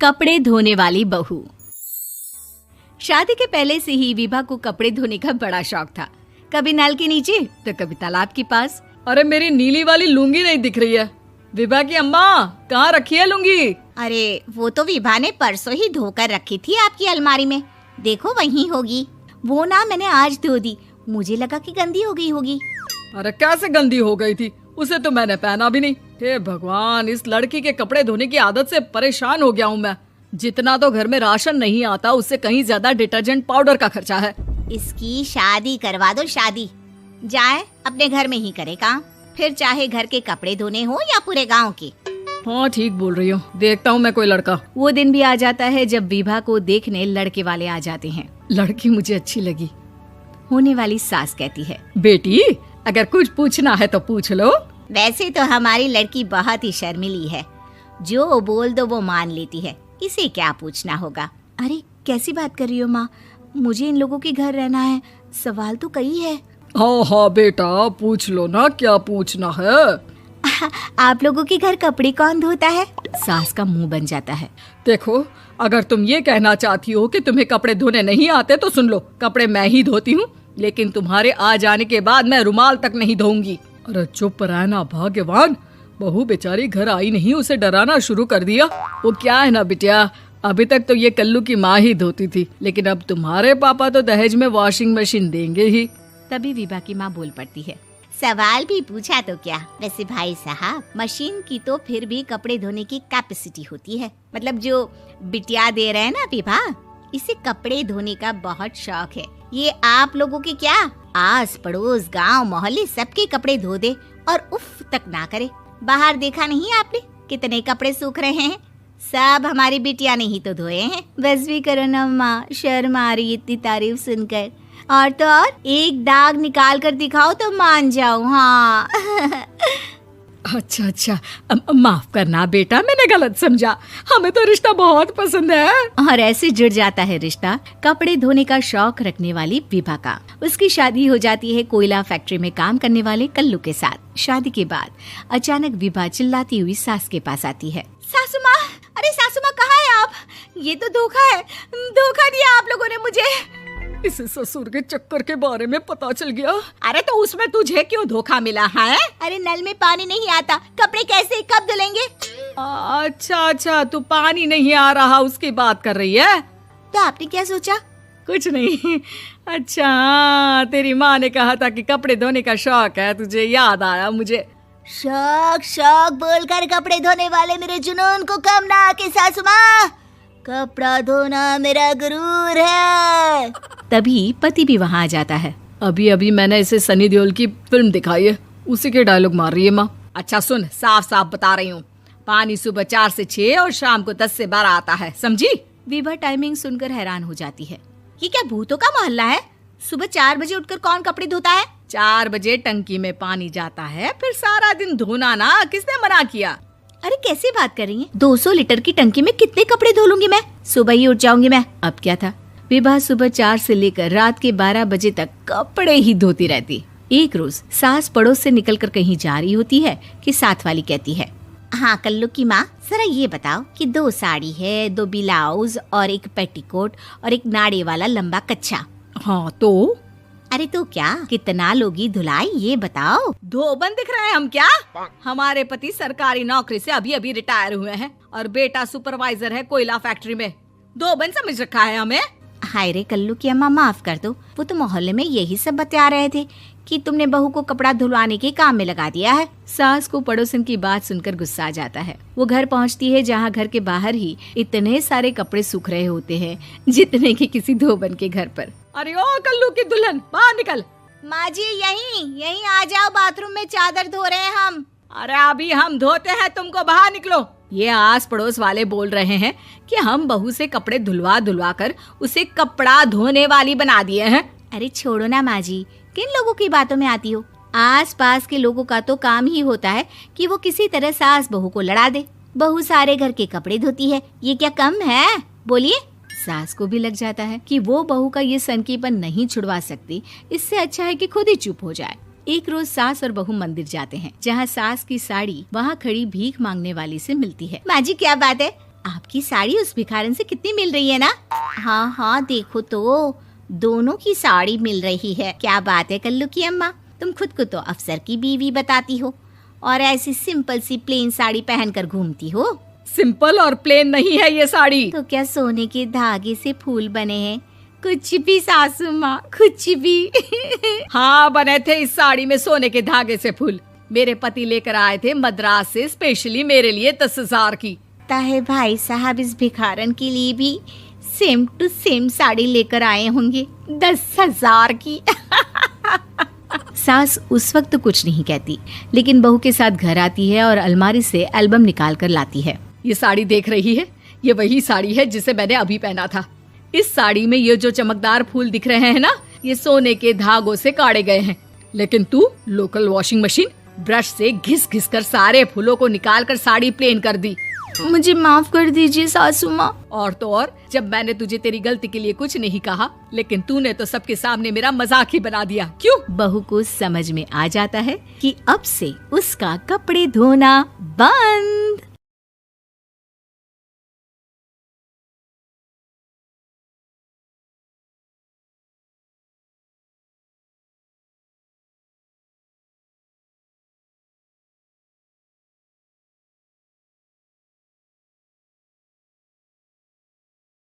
कपड़े धोने वाली बहू। शादी के पहले से ही विभा को कपड़े धोने का बड़ा शौक था। कभी नल के नीचे तो कभी तालाब के पास। अरे मेरी नीली वाली लुंगी नहीं दिख रही है। विभा की अम्मा, कहाँ रखी है लुंगी? अरे वो तो विभा ने परसों ही धोकर रखी थी आपकी अलमारी में, देखो वहीं होगी। वो ना मैंने आज धो दी, मुझे लगा कि गंदी हो गई होगी। अरे कैसे गंदी हो गई थी? उसे तो मैंने पहना भी नहीं। हे भगवान, इस लड़की के कपड़े धोने की आदत से परेशान हो गया हूँ मैं। जितना तो घर में राशन नहीं आता, उससे कहीं ज्यादा डिटर्जेंट पाउडर का खर्चा है। इसकी शादी करवा दो, शादी जाए अपने घर में ही करे काम, फिर चाहे घर के कपड़े धोने हो या पूरे गांव के। हाँ ठीक बोल रही हो, देखता हूँ मैं कोई लड़का। वो दिन भी आ जाता है जब विभा को देखने लड़के वाले आ जाते हैं। लड़की मुझे अच्छी लगी। होने वाली सास कहती है, बेटी अगर कुछ पूछना है तो पूछ लो। वैसे तो हमारी लड़की बहुत ही शर्मिली है, जो बोल दो वो मान लेती है, इसे क्या पूछना होगा। अरे कैसी बात कर रही हो माँ, मुझे इन लोगों के घर रहना है, सवाल तो कई है। हाँ हाँ बेटा, पूछ लो ना, क्या पूछना है। आप लोगों के घर कपड़े कौन धोता है? सास का मुंह बन जाता है। देखो, अगर तुम ये कहना चाहती हो कि तुम्हें कपड़े धोने नहीं आते तो सुन लो, कपड़े मैं ही धोती हूँ, लेकिन तुम्हारे आ जाने के बाद मैं रुमाल तक नहीं धोऊंगी। अरे चुप रहना भाग्यवान, बहू बेचारी घर आई नहीं, उसे डराना शुरू कर दिया। वो क्या है ना बिटिया, अभी तक तो ये कल्लू की माँ ही धोती थी, लेकिन अब तुम्हारे पापा तो दहेज में वॉशिंग मशीन देंगे ही। तभी विभा की माँ बोल पड़ती है, सवाल भी पूछा तो क्या। वैसे भाई साहब, मशीन की तो फिर भी कपड़े धोने की कैपेसिटी होती है। मतलब जो बिटिया दे रहे हैं ना विभा, इसे कपड़े धोने का बहुत शौक है। ये आप लोगों के क्या, आस पड़ोस गांव मोहल्ले सबके कपड़े धो दे और उफ तक ना करे। बाहर देखा नहीं आपने कितने कपड़े सूख रहे हैं? सब हमारी बिटिया ने ही तो धोए हैं। बस भी करो ना माँ, शर्म आ रही इतनी तारीफ सुनकर। और तो और एक दाग निकाल कर दिखाओ तो मान जाओ। हाँ अच्छा, माफ करना बेटा, मैंने गलत समझा। हमें तो रिश्ता बहुत पसंद है। और ऐसे जुड़ जाता है रिश्ता कपड़े धोने का शौक रखने वाली विभा का। उसकी शादी हो जाती है कोयला फैक्ट्री में काम करने वाले कल्लू के साथ। शादी के बाद अचानक विभा चिल्लाती हुई सास के पास आती है। सासू माँ, अरे सासू माँ कहाँ है आप? ये तो धोखा है, धोखा दिया आप लोगों ने मुझे। इसे ससुर के चक्कर के बारे में पता चल गया। अरे तो उसमें तुझे क्यों धोखा मिला है? अरे नल में पानी नहीं आता, कपड़े कैसे कब धुलेंगे? अच्छा, तू पानी नहीं आ रहा उसकी बात कर रही है। तो आपने क्या सोचा? कुछ नहीं। अच्छा, तेरी माँ ने कहा था कि कपड़े धोने का शौक है तुझे, याद आया मुझे। शौक बोलकर कपड़े धोने वाले मेरे जुनून को कम ना आके सासू माँ, कपड़ा धोना मेरा गुरूर है। तभी पति भी वहाँ आ जाता है। अभी मैंने इसे सनी देओल की फिल्म दिखाई है, उसी के डायलॉग मार रही है माँ। अच्छा सुन, साफ बता रही हूँ, पानी सुबह 4 से 6 और शाम को 10 से 12 आता है, समझी? विभा टाइमिंग सुनकर हैरान हो जाती है। ये क्या भूतों का मोहल्ला है? सुबह 4 बजे उठकर कौन कपड़े धोता है? 4 बजे टंकी में पानी जाता है, फिर सारा दिन धोना ना, किसने मना किया? अरे कैसी बात कर रही हैं? 200 लीटर की टंकी में कितने कपड़े धो लूंगी मैं? सुबह ही उठ जाऊंगी मैं। अब क्या था, विभा सुबह 4 से लेकर रात के 12 बजे तक कपड़े ही धोती रहती। एक रोज सास पड़ोस से निकलकर कहीं जा रही होती है कि साथ वाली कहती है, हाँ कल्लू की माँ, जरा ये बताओ कि 2 साड़ी है, 2 ब्लाउज और एक पेटीकोट और एक नाड़े वाला लंबा कच्छा। हाँ तो? अरे तो क्या, कितना लोगी धुलाई ये बताओ। धोबन दिख रहे हैं हम क्या? हमारे पति सरकारी नौकरी से अभी रिटायर हुए हैं और बेटा सुपरवाइजर है कोयला फैक्ट्री में। धोबन समझ रखा है हमें। हाय रे कल्लू की अम्मा, माफ कर दो, वो तो मोहल्ले में यही सब बता रहे थे कि तुमने बहू को कपड़ा धुलवाने के काम में लगा दिया है। सास को पड़ोसन की बात सुनकर गुस्सा आ जाता है। वो घर पहुंचती है जहां घर के बाहर ही इतने सारे कपड़े सूख रहे होते हैं जितने कि किसी धोबन के घर पर। अरे ओ कल्लू की दुल्हन, बाहर निकल। माँ जी यहीं आ जाओ, बाथरूम में चादर धो रहे हैं हम। अरे अभी हम धोते हैं, तुमको बाहर निकलो। ये आस पड़ोस वाले बोल रहे हैं कि हम बहू से कपड़े धुलवा कर उसे कपड़ा धोने वाली बना दिए हैं। अरे छोड़ो ना माँ जी, किन लोगों की बातों में आती हो? आस पास के लोगों का तो काम ही होता है कि वो किसी तरह सास बहू को लड़ा दे। बहू सारे घर के कपड़े धोती है, ये क्या कम है? बोलिए। सास को भी लग जाता है कि वो बहू का ये सनकीपन नहीं छुड़वा सकती, इससे अच्छा है कि खुद ही चुप हो जाए। एक रोज सास और बहू मंदिर जाते हैं, जहाँ सास की साड़ी वहाँ खड़ी भीख मांगने वाली से मिलती है। माँ जी क्या बात है, आपकी साड़ी उस भिखारन से कितनी मिल रही है ना? हाँ हाँ देखो तो, दोनों की साड़ी मिल रही है। क्या बात है कल्लू की अम्मा, तुम खुद को तो अफसर की बीवी बताती हो और ऐसी सिंपल सी प्लेन साड़ी पहनकर घूमती हो। सिंपल और प्लेन नहीं है ये साड़ी। तो क्या सोने के धागे से फूल बने हैं? कुछ भी सासू माँ, कुछ भी। हाँ बने थे इस साड़ी में सोने के धागे से फूल। मेरे पति लेकर आए थे मद्रास से स्पेशली मेरे लिए 10,000 की। ताहे भाई साहब इस भिखारन के लिए भी सेम टू सेम साड़ी लेकर आए होंगे 10,000 की। सास उस वक्त तो कुछ नहीं कहती, लेकिन बहू के साथ घर आती है और अलमारी से एल्बम निकाल कर लाती है। ये साड़ी देख रही है, ये वही साड़ी है जिसे मैंने अभी पहना था। इस साड़ी में ये जो चमकदार फूल दिख रहे हैं ना, ये सोने के धागों से काढ़े गए हैं। लेकिन तू लोकल वॉशिंग मशीन ब्रश से घिस घिस कर सारे फूलों को निकाल कर साड़ी प्लेन कर दी। मुझे माफ कर दीजिए सासू माँ। और तो और, जब मैंने तुझे तेरी गलती के लिए कुछ नहीं कहा, लेकिन तूने तो सबके सामने मेरा मजाक ही बना दिया। क्यों? बहू को समझ में आ जाता है कि अब से उसका कपड़े धोना बंद।